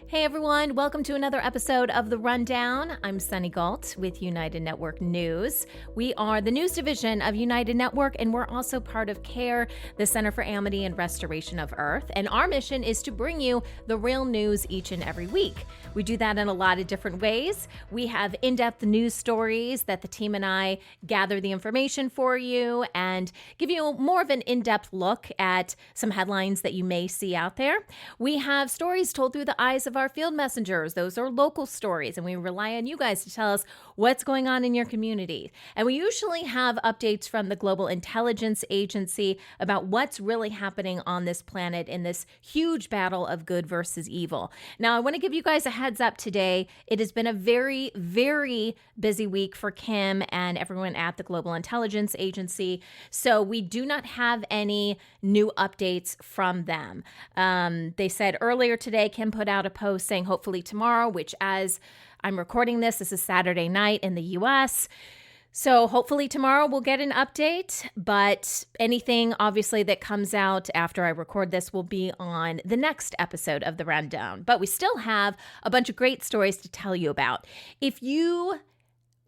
Hey everyone, welcome to another episode of The Rundown. I'm Sunny Galt with United Network News. We are the news division of United Network, and we're also part of CARE, the Center for Amity and Restoration of Earth. And our mission is to bring you the real news each and every week. We do that in a lot of different ways. We have in-depth news stories that the team and I gather the information for you and give you more of an in-depth look at some headlines that you may see out there. We have stories told through the eyes of our field messengers. Those are local stories, and we rely on you guys to tell us what's going on in your community. And we usually have updates from the Global Intelligence Agency about what's really happening on this planet in this huge battle of good versus evil. Now, I want to give you guys a heads up today. It has been a very, very busy week for Kim and everyone at the Global Intelligence Agency. So we do not have any new updates from them. They said earlier today, Kim put out a post saying hopefully tomorrow, which as I'm recording this is Saturday night in the US. So hopefully tomorrow we'll get an update, but anything obviously that comes out after I record this will be on the next episode of The Rundown. But we still have a bunch of great stories to tell you about. If you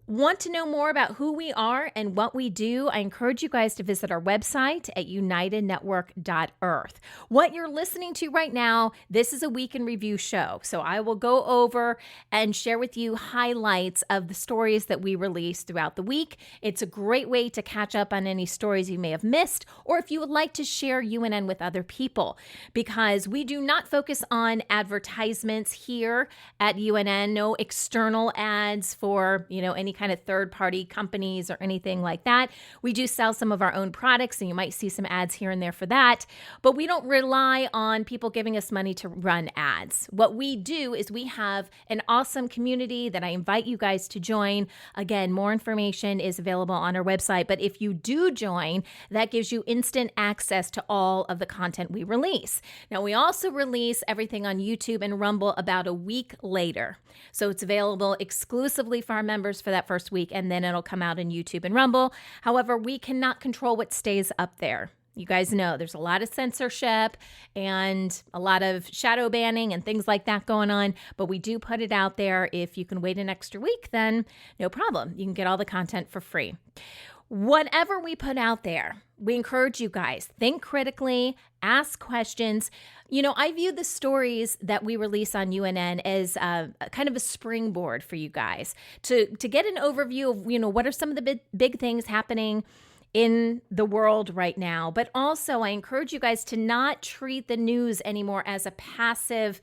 want to know more about who we are and what we do, I encourage you guys to visit our website at unitednetwork.earth. What you're listening to right now, this is a week in review show. So I will go over and share with you highlights of the stories that we release throughout the week. It's a great way to catch up on any stories you may have missed, or if you would like to share UNN with other people, because we do not focus on advertisements here at UNN, no external ads for, any kind of third-party companies or anything like that. We do sell some of our own products, and you might see some ads here and there for that, but we don't rely on people giving us money to run ads. What we do is we have an awesome community that I invite you guys to join. Again, more information is available on our website, but if you do join, that gives you instant access to all of the content we release. Now, we also release everything on YouTube and Rumble about a week later, so it's available exclusively for our members for that first week, and then it'll come out in YouTube and Rumble. However, we cannot control what stays up there. You guys know there's a lot of censorship and a lot of shadow banning and things like that going on, but we do put it out there. If you can wait an extra week, then no problem. You can get all the content for free. Whatever we put out there, we encourage you guys, think critically, ask questions. I view the stories that we release on UNN as kind of a springboard for you guys to get an overview of, what are some of the big things happening in the world right now. But also, I encourage you guys to not treat the news anymore as a passive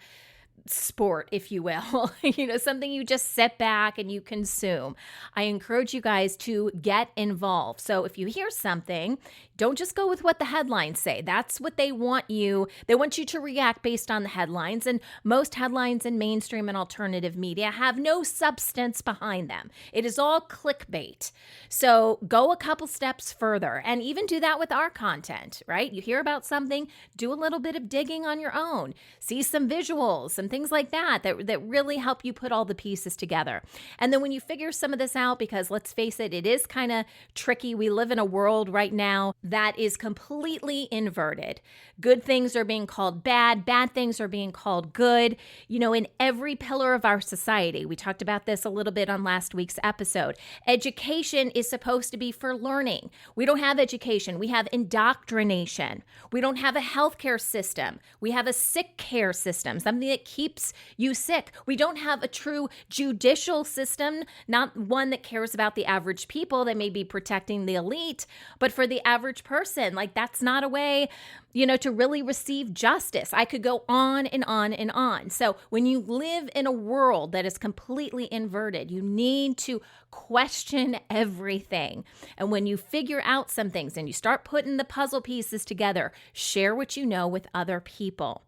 sport, if you will, something you just sit back and you consume. I encourage you guys to get involved. So if you hear something, don't just go with what the headlines say. That's what they want you. They want you to react based on the headlines. And most headlines in mainstream and alternative media have no substance behind them. It is all clickbait. So go a couple steps further and even do that with our content, right? You hear about something, do a little bit of digging on your own. See some visuals, some things like that really help you put all the pieces together. And then when you figure some of this out, because let's face it, it is kind of tricky. We live in a world right now that is completely inverted. Good things are being called bad. Bad things are being called good. In every pillar of our society, we talked about this a little bit on last week's episode. Education is supposed to be for learning. We don't have education. We have indoctrination. We don't have a healthcare system. We have a sick care system, something that keeps you sick. We don't have a true judicial system, not one that cares about the average people that may be protecting the elite, but for the average person. That's not a way, to really receive justice. I could go on and on and on. So when you live in a world that is completely inverted, you need to question everything. And when you figure out some things and you start putting the puzzle pieces together, share what you know with other people.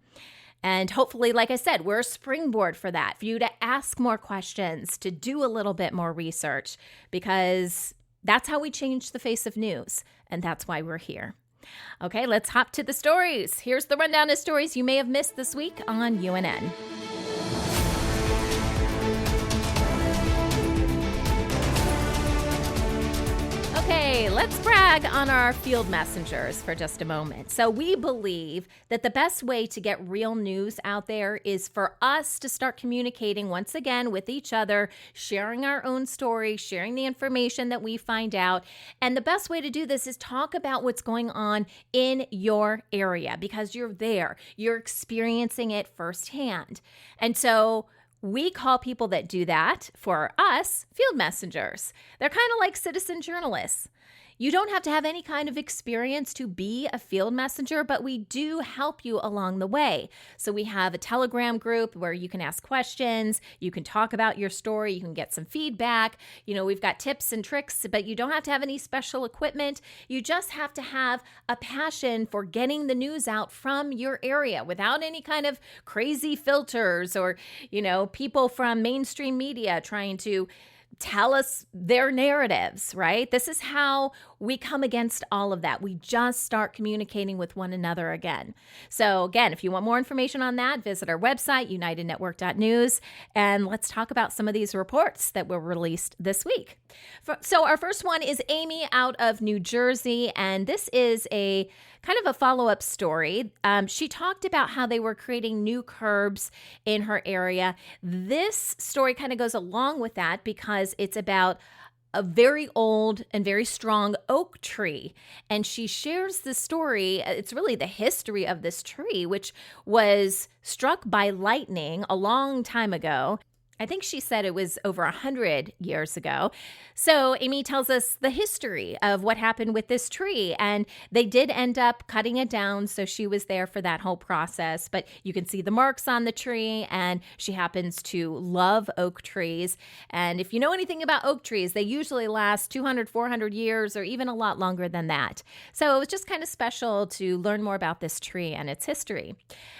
And hopefully, like I said, we're a springboard for that, for you to ask more questions, to do a little bit more research, because that's how we change the face of news. And that's why we're here. Okay, let's hop to the stories. Here's the rundown of stories you may have missed this week on UNN. Okay, let's Let's brag on our field messengers for just a moment. So we believe that the best way to get real news out there is for us to start communicating once again with each other, sharing our own story, sharing the information that we find out. And the best way to do this is talk about what's going on in your area because you're there, you're experiencing it firsthand. And so we call people that do that, for us, field messengers. They're kind of like citizen journalists. You don't have to have any kind of experience to be a field messenger, but we do help you along the way. So we have a Telegram group where you can ask questions, you can talk about your story, you can get some feedback. We've got tips and tricks, but you don't have to have any special equipment. You just have to have a passion for getting the news out from your area without any kind of crazy filters or, people from mainstream media trying to tell us their narratives, right? This is how we come against all of that. We just start communicating with one another again. So again, if you want more information on that, visit our website, unitednetwork.news, and let's talk about some of these reports that were released this week. So our first one is Amy out of New Jersey, and this is a kind of a follow-up story. She talked about how they were creating new curbs in her area. This story kind of goes along with that because it's about a very old and very strong oak tree. And she shares the story. It's really the history of this tree, which was struck by lightning a long time ago. I think she said it was over 100 years ago. So Amy tells us the history of what happened with this tree, and they did end up cutting it down. So she was there for that whole process, but you can see the marks on the tree, and she happens to love oak trees. And if you know anything about oak trees, they usually last 200, 400 years or even a lot longer than that. So it was just kind of special to learn more about this tree and its history.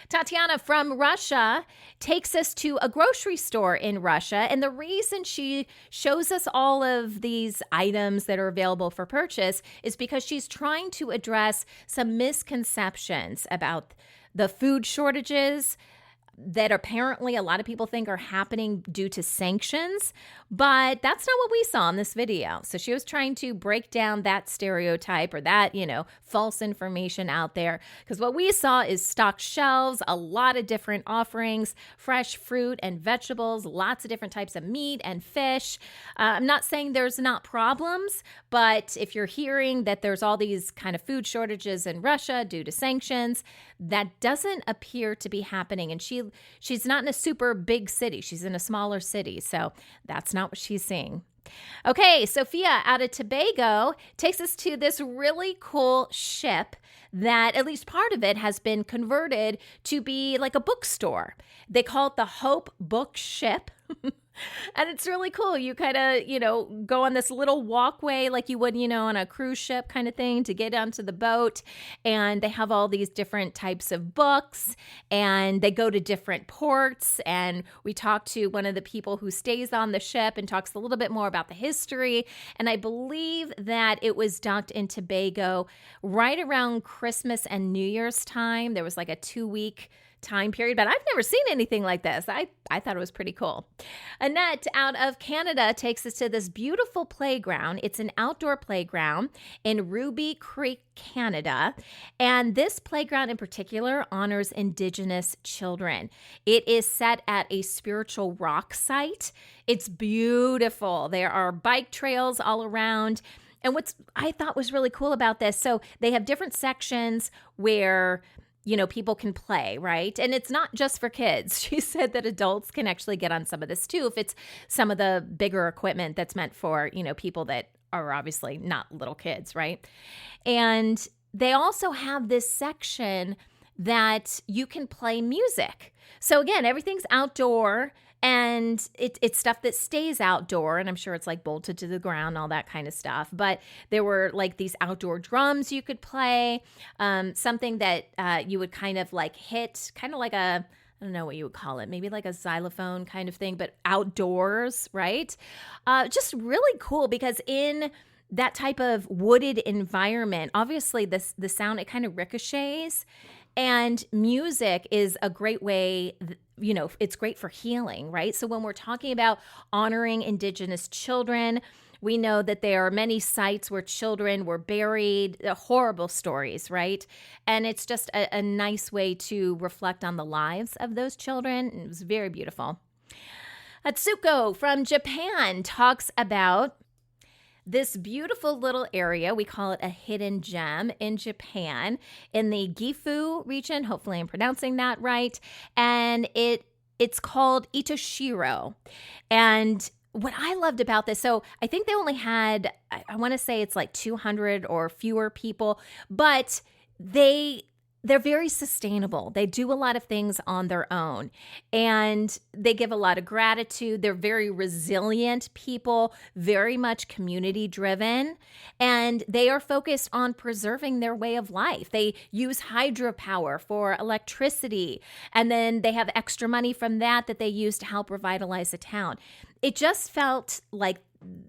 Tatiana from Russia takes us to a grocery store in Russia. And the reason she shows us all of these items that are available for purchase is because she's trying to address some misconceptions about the food shortages that apparently a lot of people think are happening due to sanctions, but that's not what we saw in this video. So she was trying to break down that stereotype or that, false information out there, because what we saw is stocked shelves, a lot of different offerings, fresh fruit and vegetables, lots of different types of meat and fish. I'm not saying there's not problems, but if you're hearing that there's all these kind of food shortages in Russia due to sanctions, that doesn't appear to be happening. And she's not in a super big city. She's in a smaller city. So that's not what she's seeing. Okay, Sophia out of Tobago takes us to this really cool ship that at least part of it has been converted to be like a bookstore. They call it the Hope Book Ship. And it's really cool. You kind of, go on this little walkway like you would, on a cruise ship kind of thing to get onto the boat. And they have all these different types of books and they go to different ports. And we talked to one of the people who stays on the ship and talks a little bit more about the history. And I believe that it was docked in Tobago right around Christmas and New Year's time. There was like a 2-week time period, but I've never seen anything like this. I thought it was pretty cool. Annette out of Canada takes us to this beautiful playground. It's an outdoor playground in Ruby Creek, Canada. And this playground in particular honors Indigenous children. It is set at a spiritual rock site. It's beautiful. There are bike trails all around. And what I thought was really cool about this, so they have different sections where people can play, right? And it's not just for kids. She said that adults can actually get on some of this too, if it's some of the bigger equipment that's meant for, people that are obviously not little kids, right? And they also have this section that you can play music. So again, everything's outdoor and it's stuff that stays outdoor. And I'm sure it's like bolted to the ground, all that kind of stuff. But there were like these outdoor drums you could play, something that you would kind of like hit, kind of like a, I don't know what you would call it, maybe like a xylophone kind of thing, but outdoors, right? Just really cool because in that type of wooded environment, obviously the sound, it kind of ricochets. And music is a great way, it's great for healing, right? So when we're talking about honoring Indigenous children, We know that there are many sites where children were buried, horrible stories, right? And it's just a nice way to reflect on the lives of those children. It was very beautiful. Atsuko from Japan talks about this beautiful little area. We call it a hidden gem in Japan in the Gifu region. Hopefully I'm pronouncing that right. And it's called Itoshiro. And what I loved about this, so I think they only had, I want to say it's like 200 or fewer people, but they're very sustainable. They do a lot of things on their own, and they give a lot of gratitude. They're very resilient people, very much community driven, and they are focused on preserving their way of life. They use hydropower for electricity, and then they have extra money from that they use to help revitalize the town. It just felt like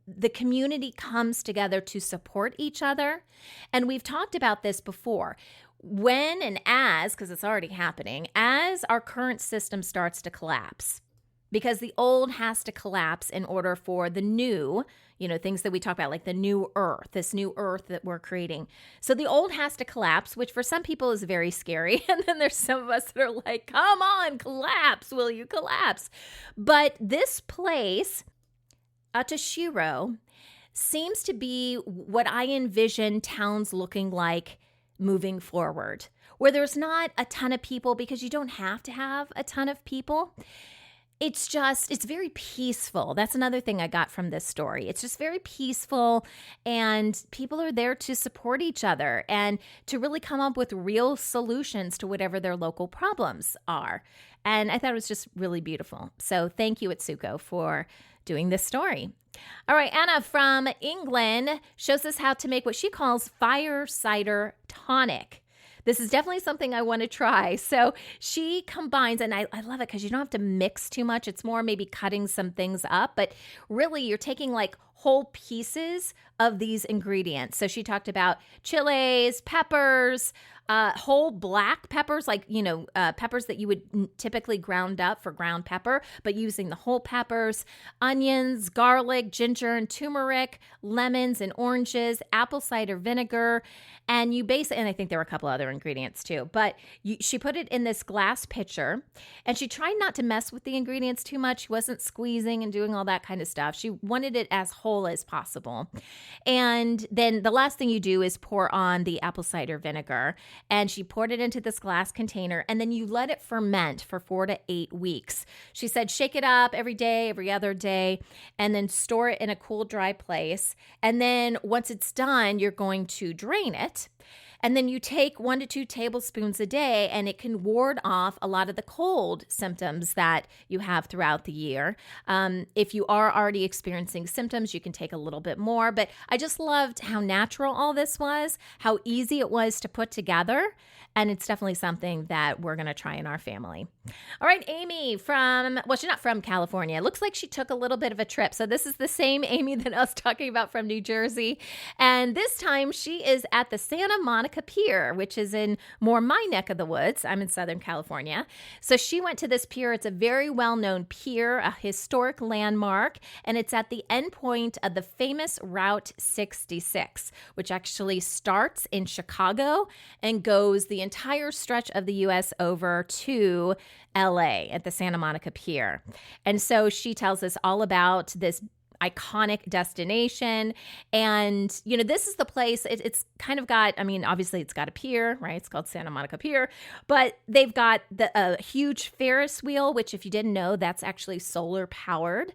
the community comes together to support each other. And we've talked about this before. When and as, because it's already happening, as our current system starts to collapse, because the old has to collapse in order for the new, things that we talk about, like the new earth, this new earth that we're creating. So the old has to collapse, which for some people is very scary. And then there's some of us that are like, come on, collapse, will you collapse? But this place, Atoshiro, seems to be what I envision towns looking like moving forward, where there's not a ton of people, because you don't have to have a ton of people. It's very peaceful. That's another thing I got from this story. It's just very peaceful, and people are there to support each other and to really come up with real solutions to whatever their local problems are. And I thought it was just really beautiful. So thank you, Atsuko, for doing this story. All right, Anna from England shows us how to make what she calls fire cider tonic. This is definitely something I want to try. So she combines, and I love it because you don't have to mix too much. It's more maybe cutting some things up, but really you're taking like whole pieces of these ingredients. So she talked about chilies, peppers, whole black peppers, like, peppers that you would typically ground up for ground pepper, but using the whole peppers, onions, garlic, ginger, and turmeric, lemons and oranges, apple cider vinegar. And and I think there were a couple other ingredients too, but she put it in this glass pitcher, and she tried not to mess with the ingredients too much. She wasn't squeezing and doing all that kind of stuff. She wanted it as whole as possible. And then the last thing you do is pour on the apple cider vinegar, and she poured it into this glass container, and then you let it ferment for 4 to 8 weeks. She said, shake it up every day, every other day, and then store it in a cool, dry place. And then once it's done, you're going to drain it. And then you take 1 to 2 tablespoons a day, and it can ward off a lot of the cold symptoms that you have throughout the year. If you are already experiencing symptoms, you can take a little bit more. But I just loved how natural all this was, how easy it was to put together. And it's definitely something that we're going to try in our family. All right, Amy she's not from California. It looks like she took a little bit of a trip. So this is the same Amy that I was talking about from New Jersey. And this time she is at the Santa Monica Pier, which is in more my neck of the woods. I'm in Southern California. So she went to this pier. It's a very well-known pier, a historic landmark, and it's at the end point of the famous Route 66, which actually starts in Chicago and goes the entire stretch of the U.S. over to LA at the Santa Monica Pier. And so she tells us all about this iconic destination. And, this is the place, it's kind of got, obviously it's got a pier, right? It's called Santa Monica Pier, but they've got a huge Ferris wheel, which if you didn't know, that's actually solar powered.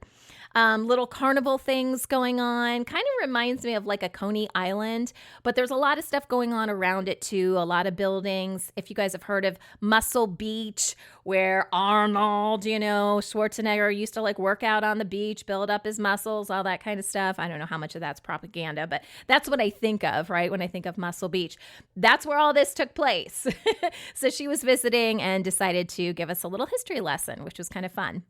Little carnival things going on. Kind of reminds me of like a Coney Island, but there's a lot of stuff going on around it too. A lot of buildings. If you guys have heard of Muscle Beach, where Arnold, Schwarzenegger used to like work out on the beach, build up his muscles, all that kind of stuff. I don't know how much of that's propaganda, but that's what I think of, right? When I think of Muscle Beach, that's where all this took place. So she was visiting and decided to give us a little history lesson, which was kind of fun.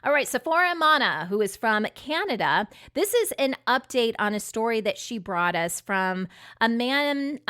All right, Sephora Mana, who is from Canada. This is an update on a story that she brought us from a man.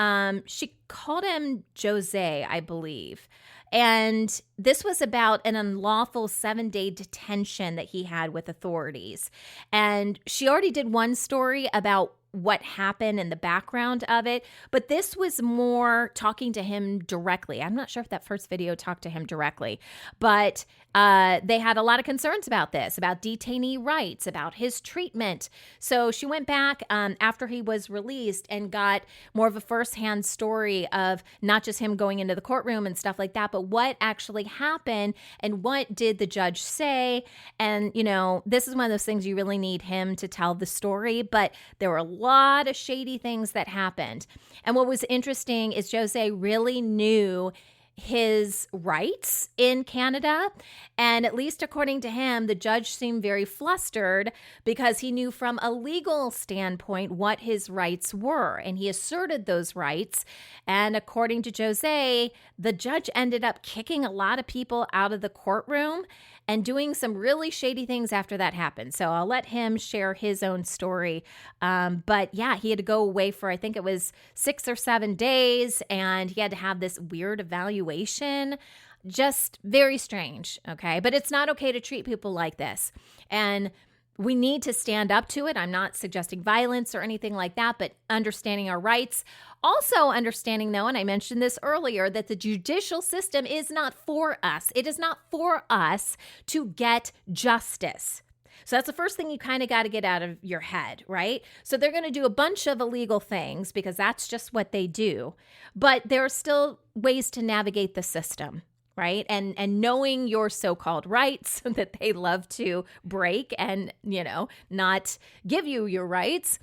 She called him Jose, I believe. And this was about an unlawful 7-day detention that he had with authorities. And she already did one story about what happened in the background of it, but this was more talking to him directly. I'm not sure if that first video talked to him directly, but they had a lot of concerns about this, about detainee rights, about his treatment. So she went back after he was released and got more of a firsthand story of not just him going into the courtroom and stuff like that, but what actually happened and what did the judge say. And, you know, this is one of those things you really need him to tell the story, but there were a lot of shady things that happened. And what was interesting is Jose really knew his rights in Canada. And at least according to him, the judge seemed very flustered because he knew from a legal standpoint what his rights were. And he asserted those rights. And according to Jose, the judge ended up kicking a lot of people out of the courtroom and doing some really shady things after that happened. So I'll let him share his own story. But yeah, he had to go away for, I think it was 6 or 7 days, and he had to have this weird evaluation. Just very strange, okay? But it's not okay to treat people like this. And we need to stand up to it. I'm not suggesting violence or anything like that, but understanding our rights. Also understanding, though, and I mentioned this earlier, that the judicial system is not for us. It is not for us to get justice. So that's the first thing you kind of got to get out of your head, right? So they're going to do a bunch of illegal things because that's just what they do. But there are still ways to navigate the system, right? And knowing your so-called rights that they love to break and, you know, not give you your rights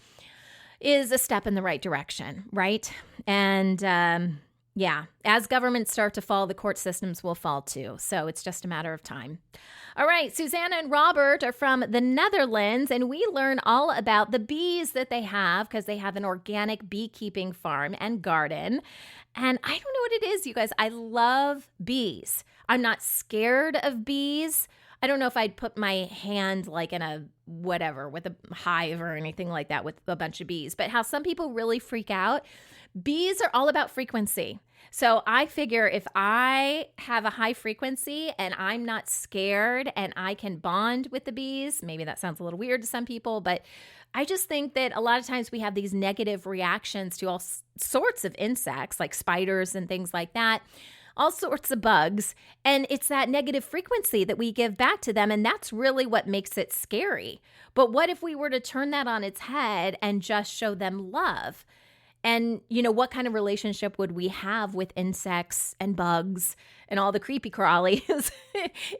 is a step in the right direction, right? And yeah, as governments start to fall, the court systems will fall too. So it's just a matter of time. All right, Susanna and Robert are from the Netherlands, and we learn all about the bees that they have because they have an organic beekeeping farm and garden. And I don't know what it is, you guys. I love bees. I'm not scared of bees. I don't know if I'd put my hand like in a whatever with a hive or anything like that with a bunch of bees, but how some people really freak out. Bees are all about frequency. So I figure if I have a high frequency and I'm not scared and I can bond with the bees, maybe that sounds a little weird to some people, but I just think that a lot of times we have these negative reactions to all sorts of insects like spiders and things like that, all sorts of bugs. And it's that negative frequency that we give back to them. And that's really what makes it scary. But what if we were to turn that on its head and just show them love? And, you know, what kind of relationship would we have with insects and bugs and all the creepy crawlies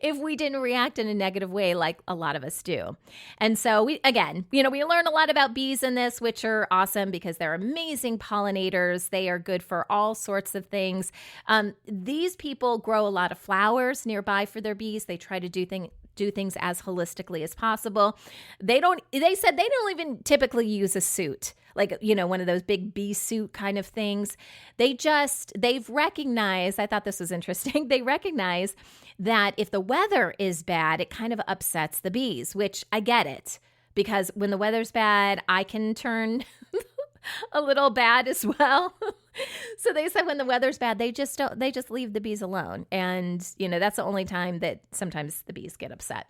if we didn't react in a negative way like a lot of us do? And so we learn a lot about bees in this, which are awesome because they're amazing pollinators. They are good for all sorts of things. These people grow a lot of flowers nearby for their bees. They try to do things as holistically as possible. They said they don't even typically use a suit, like, you know, one of those big bee suit kind of things. They've recognized, I thought this was interesting, they recognize that if the weather is bad, it kind of upsets the bees, which I get it, because when the weather's bad, I can turn a little bad as well. So they said when the weather's bad, they just leave the bees alone. And, you know, that's the only time that sometimes the bees get upset.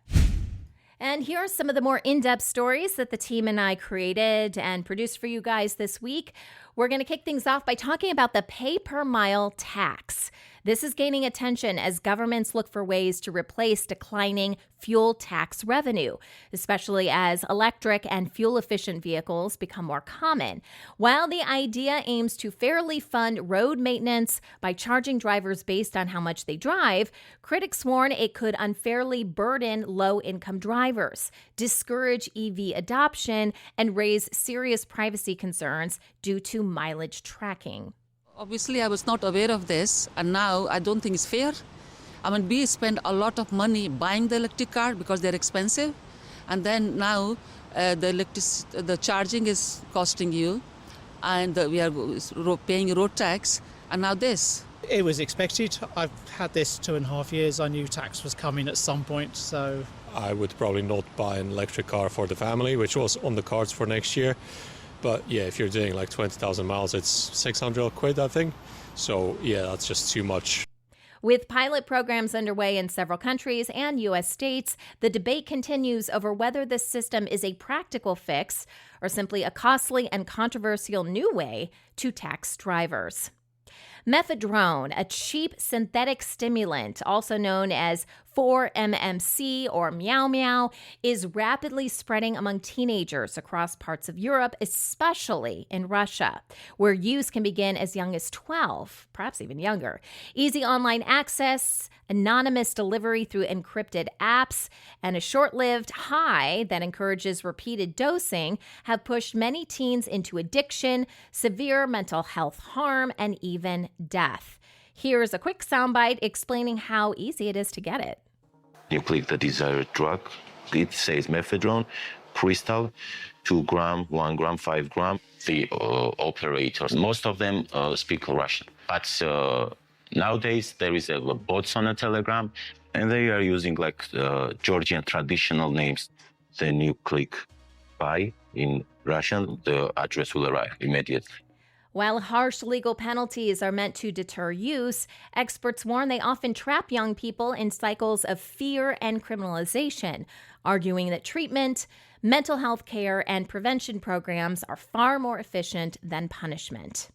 And here are some of the more in-depth stories that the team and I created and produced for you guys this week. We're going to kick things off by talking about the pay-per-mile tax. This is gaining attention as governments look for ways to replace declining fuel tax revenue, especially as electric and fuel-efficient vehicles become more common. While the idea aims to fairly fund road maintenance by charging drivers based on how much they drive, critics warn it could unfairly burden low-income drivers, discourage EV adoption, and raise serious privacy concerns due to mileage tracking. Obviously, I was not aware of this, and now I don't think it's fair. I mean, we spend a lot of money buying the electric car because they're expensive, and then now the charging is costing you, and we are paying road tax, and now this. It was expected. I've had this 2.5 years. I knew tax was coming at some point, so... I would probably not buy an electric car for the family, which was on the cards for next year. But yeah, if you're doing like 20,000 miles, it's 600 quid, I think. So yeah, that's just too much. With pilot programs underway in several countries and U.S. states, the debate continues over whether this system is a practical fix or simply a costly and controversial new way to tax drivers. Methadone, a cheap synthetic stimulant, also known as 4-MMC or Meow Meow, is rapidly spreading among teenagers across parts of Europe, especially in Russia, where use can begin as young as 12, perhaps even younger. Easy online access, anonymous delivery through encrypted apps, and a short-lived high that encourages repeated dosing have pushed many teens into addiction, severe mental health harm, and even death. Here's a quick soundbite explaining how easy it is to get it. You click the desired drug. It says methadone, crystal, 2 gram, 1 gram, 5 gram. The operators, most of them speak Russian. But nowadays, there is a bots on a Telegram, and they are using like Georgian traditional names. Then you click buy in Russian, the address will arrive immediately. While harsh legal penalties are meant to deter use, experts warn they often trap young people in cycles of fear and criminalization, arguing that treatment, mental health care, and prevention programs are far more efficient than punishment.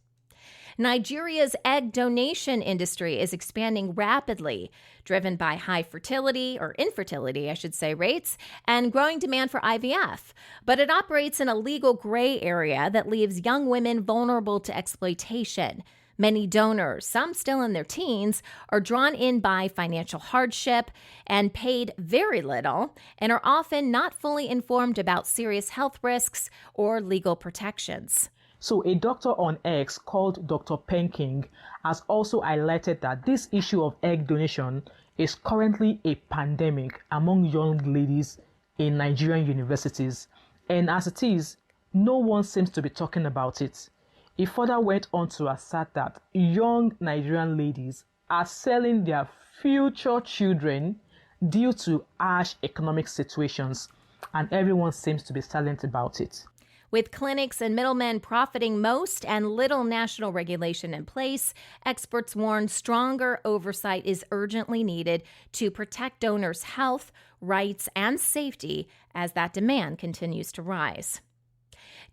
Nigeria's egg donation industry is expanding rapidly, driven by high fertility, or infertility, I should say, rates, and growing demand for IVF. But it operates in a legal gray area that leaves young women vulnerable to exploitation. Many donors, some still in their teens, are drawn in by financial hardship and paid very little, and are often not fully informed about serious health risks or legal protections. So a doctor on X called Dr. Penking has also highlighted that this issue of egg donation is currently a pandemic among young ladies in Nigerian universities. And as it is, no one seems to be talking about it. He further went on to assert that young Nigerian ladies are selling their future children due to harsh economic situations, and everyone seems to be silent about it. With clinics and middlemen profiting most and little national regulation in place, experts warn stronger oversight is urgently needed to protect donors' health, rights, and safety as that demand continues to rise.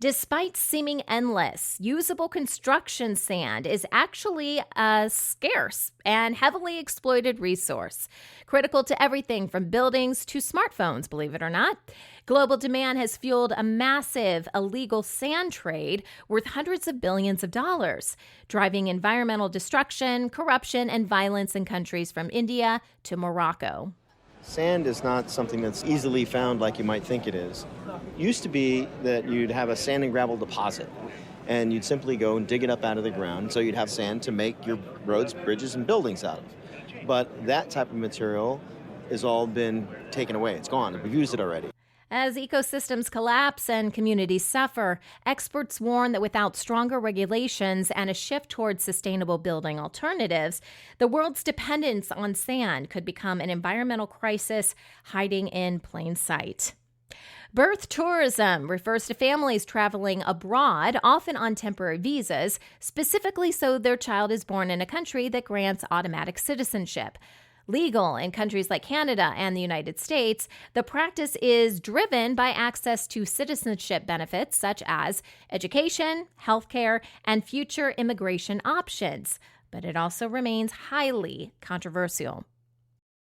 Despite seeming endless, usable construction sand is actually a scarce and heavily exploited resource, critical to everything from buildings to smartphones, believe it or not. Global demand has fueled a massive illegal sand trade worth hundreds of billions of dollars, driving environmental destruction, corruption, and violence in countries from India to Morocco. Sand is not something that's easily found like you might think it is. Used to be that you'd have a sand and gravel deposit, and you'd simply go and dig it up out of the ground, so you'd have sand to make your roads, bridges, and buildings out of. But that type of material has all been taken away. It's gone. We've used it already. As ecosystems collapse and communities suffer, experts warn that without stronger regulations and a shift towards sustainable building alternatives, the world's dependence on sand could become an environmental crisis hiding in plain sight. Birth tourism refers to families traveling abroad, often on temporary visas, specifically so their child is born in a country that grants automatic citizenship. Legal in countries like Canada and the United States, the practice is driven by access to citizenship benefits such as education, healthcare, and future immigration options. But it also remains highly controversial.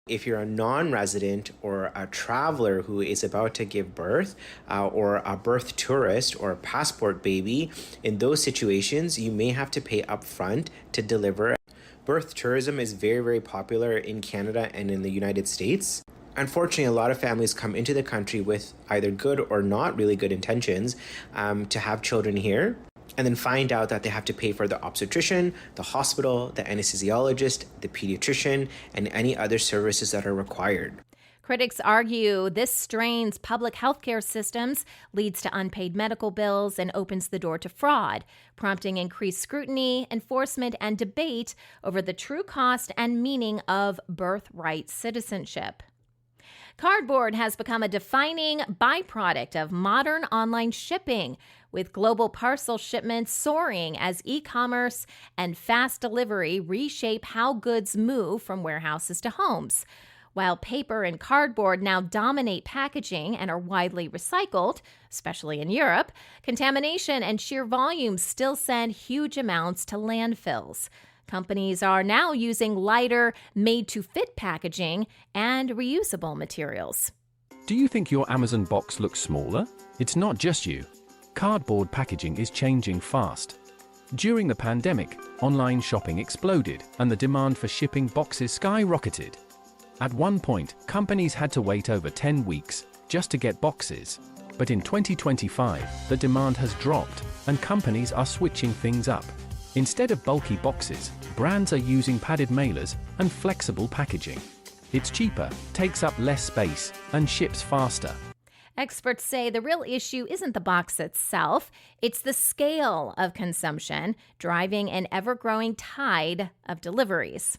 If you're a non-resident or a traveler who is about to give birth, or a birth tourist or a passport baby, in those situations, you may have to pay upfront to deliver. Birth tourism is very, very popular in Canada and in the United States. Unfortunately, a lot of families come into the country with either good or not really good intentions to have children here, and then find out that they have to pay for the obstetrician, the hospital, the anesthesiologist, the pediatrician, and any other services that are required. Critics argue this strains public healthcare systems, leads to unpaid medical bills, and opens the door to fraud, prompting increased scrutiny, enforcement, and debate over the true cost and meaning of birthright citizenship. Cardboard has become a defining byproduct of modern online shipping, with global parcel shipments soaring as e-commerce and fast delivery reshape how goods move from warehouses to homes. While paper and cardboard now dominate packaging and are widely recycled, especially in Europe, contamination and sheer volume still send huge amounts to landfills. Companies are now using lighter, made-to-fit packaging and reusable materials. Do you think your Amazon box looks smaller? It's not just you. Cardboard packaging is changing fast. During the pandemic, online shopping exploded and the demand for shipping boxes skyrocketed. At one point, companies had to wait over 10 weeks just to get boxes. But in 2025, the demand has dropped and companies are switching things up. Instead of bulky boxes, brands are using padded mailers and flexible packaging. It's cheaper, takes up less space, and ships faster. Experts say the real issue isn't the box itself, it's the scale of consumption, driving an ever-growing tide of deliveries.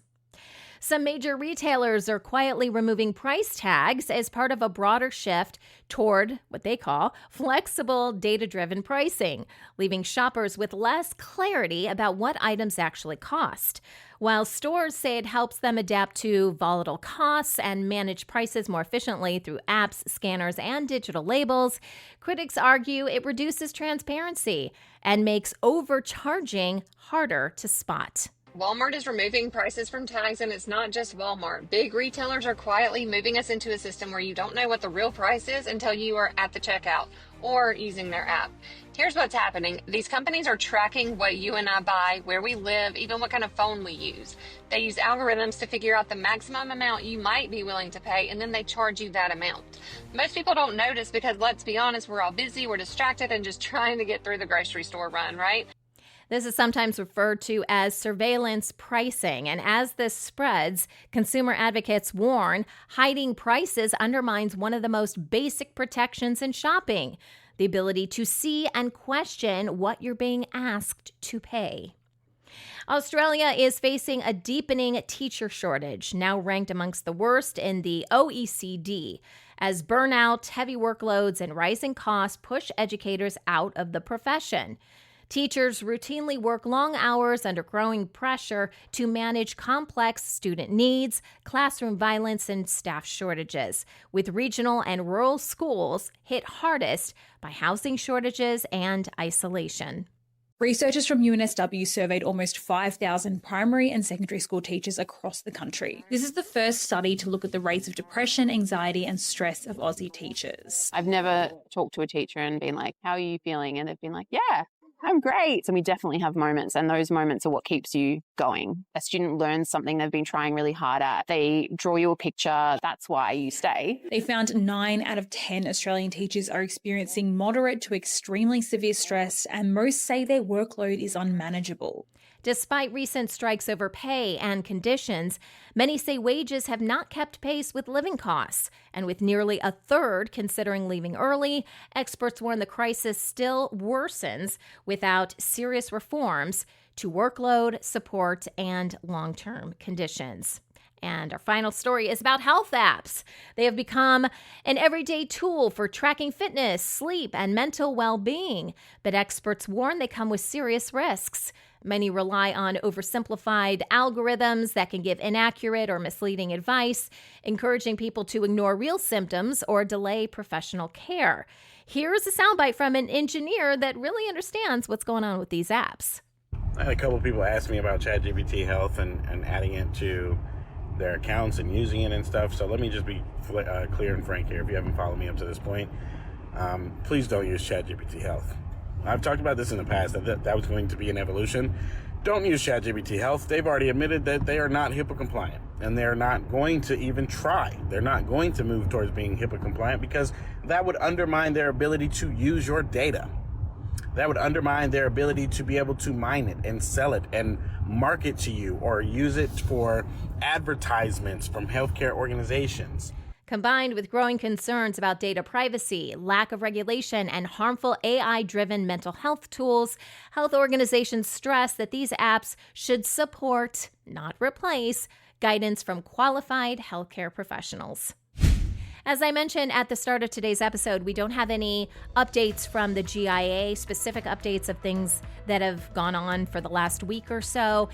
Some major retailers are quietly removing price tags as part of a broader shift toward what they call flexible, data-driven pricing, leaving shoppers with less clarity about what items actually cost. While stores say it helps them adapt to volatile costs and manage prices more efficiently through apps, scanners, and digital labels, critics argue it reduces transparency and makes overcharging harder to spot. Walmart is removing prices from tags, and it's not just Walmart. Big retailers are quietly moving us into a system where you don't know what the real price is until you are at the checkout or using their app. Here's what's happening. These companies are tracking what you and I buy, where we live, even what kind of phone we use. They use algorithms to figure out the maximum amount you might be willing to pay, and then they charge you that amount. Most people don't notice because, let's be honest, we're all busy, we're distracted, and just trying to get through the grocery store run, right? This is sometimes referred to as surveillance pricing, and as this spreads, consumer advocates warn hiding prices undermines one of the most basic protections in shopping, the ability to see and question what you're being asked to pay. Australia is facing a deepening teacher shortage, now ranked amongst the worst in the OECD, as burnout, heavy workloads, and rising costs push educators out of the profession. Teachers routinely work long hours under growing pressure to manage complex student needs, classroom violence, and staff shortages, with regional and rural schools hit hardest by housing shortages and isolation. Researchers from UNSW surveyed almost 5,000 primary and secondary school teachers across the country. This is the first study to look at the rates of depression, anxiety, and stress of Aussie teachers. I've never talked to a teacher and been like, how are you feeling? And they've been like, yeah, I'm great. So we definitely have moments, and those moments are what keeps you going. A student learns something they've been trying really hard at. They draw you a picture. That's why you stay. They found 9 out of 10 Australian teachers are experiencing moderate to extremely severe stress, and most say their workload is unmanageable. Despite recent strikes over pay and conditions, many say wages have not kept pace with living costs. And with nearly a third considering leaving early, experts warn the crisis still worsens without serious reforms to workload, support, and long-term conditions. And our final story is about health apps. They have become an everyday tool for tracking fitness, sleep, and mental well-being. But experts warn they come with serious risks. Many rely on oversimplified algorithms that can give inaccurate or misleading advice, encouraging people to ignore real symptoms or delay professional care. Here's a soundbite from an engineer that really understands what's going on with these apps. I had a couple of people ask me about ChatGPT Health and adding it to their accounts and using it and stuff. So let me just be clear and frank here. If you haven't followed me up to this point, please don't use ChatGPT Health. I've talked about this in the past, that was going to be an evolution. Don't use ChatGPT Health. They've already admitted that they are not HIPAA compliant, and they're not going to even try. They're not going to move towards being HIPAA compliant because that would undermine their ability to use your data. That would undermine their ability to be able to mine it and sell it and market to you or use it for advertisements from healthcare organizations. Combined with growing concerns about data privacy, lack of regulation, and harmful AI-driven mental health tools, health organizations stress that these apps should support, not replace, guidance from qualified healthcare professionals. As I mentioned at the start of today's episode, we don't have any updates from the GIA, specific updates of things that have gone on for the last week or so.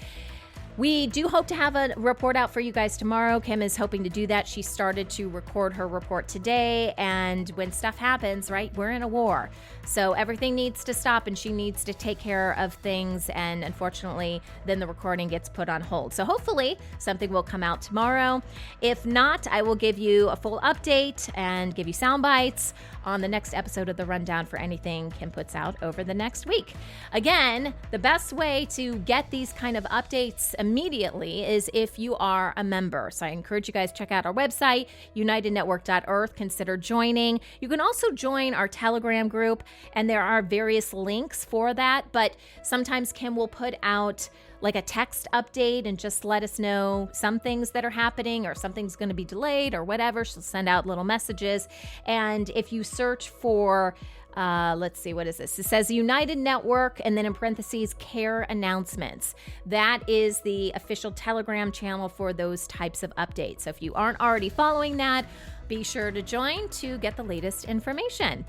We do hope to have a report out for you guys tomorrow. Kim is hoping to do that. She started to record her report today, and when stuff happens, right, we're in a war. So everything needs to stop, and she needs to take care of things, and unfortunately, then the recording gets put on hold. So hopefully something will come out tomorrow. If not, I will give you a full update and give you sound bites on the next episode of The Rundown for anything Kim puts out over the next week. Again, the best way to get these kind of updates immediately is if you are a member. So I encourage you guys to check out our website, unitednetwork.earth. Consider joining. You can also join our Telegram group, and there are various links for that, but sometimes Kim will put out like a text update and just let us know some things that are happening or something's going to be delayed or whatever. She'll send out little messages. And if you search for let's see, what is this? It says United Network and then in parentheses, care announcements. That is the official Telegram channel for those types of updates. So if you aren't already following that, be sure to join to get the latest information.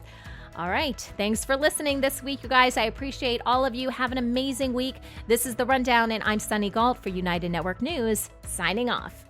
All right. Thanks for listening this week, you guys. I appreciate all of you. Have an amazing week. This is The Rundown, and I'm Sunny Galt for United Network News, signing off.